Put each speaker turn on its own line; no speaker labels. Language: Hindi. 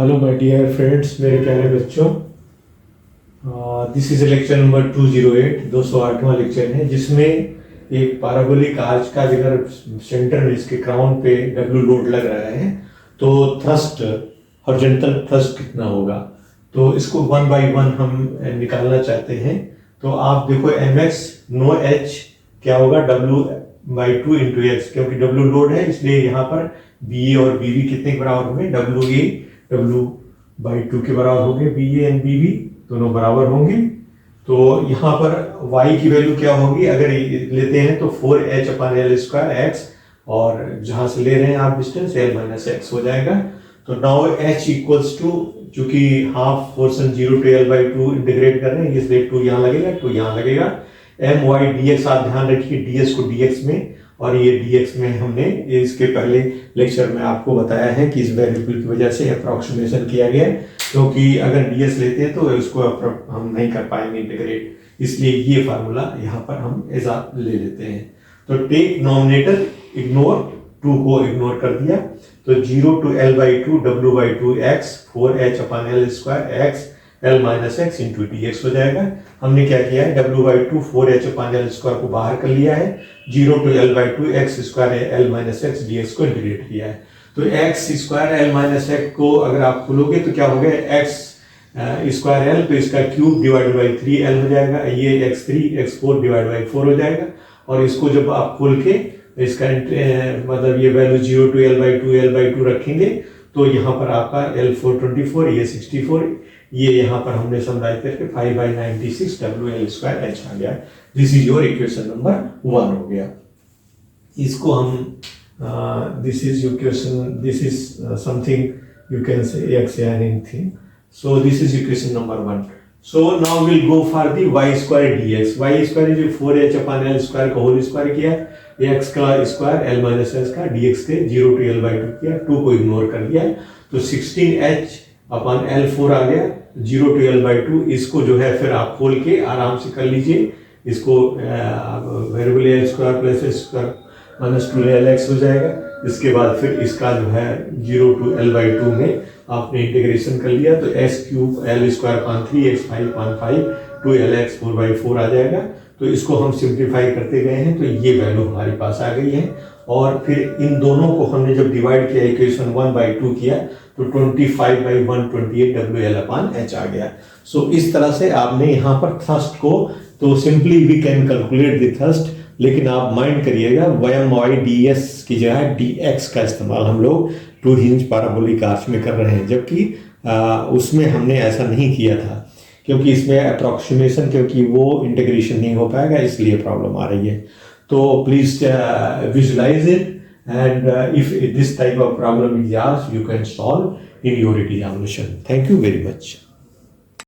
हेलो माय डियर फ्रेंड्स, मेरे प्यारे बच्चों। दिस इज लेक्चर नंबर 208, 208वां लेक्चर है, जिसमें एक पैराबोलिक आर्च का अगर सेंटर में इसके क्राउन पे डब्ल्यू लोड लग रहा है तो थ्रस्ट, हॉरिजॉन्टल थ्रस्ट कितना होगा, तो इसको वन बाय वन हम निकालना चाहते हैं। तो आप देखो mx नो h क्या होगा, w/2 इंटू एक्स, क्योंकि w लोड है इसलिए यहाँ पर ba और bb कितने के बराबर होंगे, wa w/2 के बराबर होंगे, ba एंड bb दोनों बराबर होंगे। तो यहाँ पर y की वैल्यू क्या होगी, अगर लेते हैं तो 4h/l² x, और जहां से ले रहे हैं आप डिस्टेंस l-x हो जाएगा। तो नाउ h इक्वल्स टू, चूंकि half portion 0 to l/2 integrate कर रहे हैं इसलिए 2 यहाँ लगेगा, 2 यहाँ लगेगा। my dx आप ध्यान रखिए, ds को dx में और ये dx में हमने इसके पहले लेक्चर में आपको बताया है कि इस वेरिएबल की वजह से अप्रोक्सीमेशन किया गया है, क्योंकि अगर ds लेते हैं तो इसको हम नहीं कर पाएंगे इंटीग्रेट, इसलिए ये फार्मूला यहाँ पर हम ऐसा ले लेते हैं। तो टेक नॉमिनेटर, इग्नोर 2 को इग्नोर कर दिया, तो 0 to l/2 w/2 x 4h/l² x l-x into dx हो जाएगा। हमने क्या किया है, w/2 4h/l² को बाहर कर लिया है, 0 to l/2 x² l-x dx को इंटीग्रेट किया है। तो x² l-x को अगर आप खोलोगे तो क्या हो गया, x² l, तो इसका क्यूब डिवाइडेड बाई 3l हो जाएगा, ये x3 डिवाइड बाई 4 हो जाएगा। और इसको जब आप खोल के इसका मतलब ये वैल्यू 0 to l/2 रखेंगे तो यहाँ पर आपका l4 24, ये 64, ये यहाँ पर हमने समराइज करके 5/96 WL² आ गया। This is your equation number 1 हो गया। इसको हम this is equation, this is something you can say x या anything, so this is equation number 1। So now we'll go for the y² dx. y² is 4h/l² का होल स्क्वायर किया, x का स्क्वायर l-s का dx के 0 to l/2 किया, 2 को इग्नोर कर दिया, तो 16h/l4 आ गया, 0 to l/2। इसको जो है फिर आप खोल के आराम से कर लीजिए, इसको variable l² plus h² minus 2l(x) हो जाएगा। इसके बाद फिर इसका जो है 0 to l/2 में आपने इंटीग्रेशन कर लिया, तो s³ l² 3 x 5 2lx 4/4 आ जाएगा। तो इसको हम सिंप्लीफाई करते गए हैं तो ये वैल्यू हमारे पास आ गई है। और फिर इन दोनों को हमने जब डिवाइड किया, इक्वेशन 1/2 किया, तो 25/128 WL/h आ गया। सो इस तरह से आपने यहाँ पर थ्रस्ट को, तो simply we can calculate the thrust, लेकिन आप माइंड करिएगा y ds की जगह dx का इस्तेमाल हम लोग 2 हिंज पैराबोलिक आर्च में कर रहे हैं, जबकि उसमें हमने ऐसा नहीं किया था, क्योंकि इसमें अप्रोक्सीमेशन, क्योंकि वो इंटीग्रेशन नहीं हो पाएगा, इसलिए प्रॉब्लम आ रही है। तो please visualise it, and if this type of problem is asked you can solve in your examination. Thank you very much.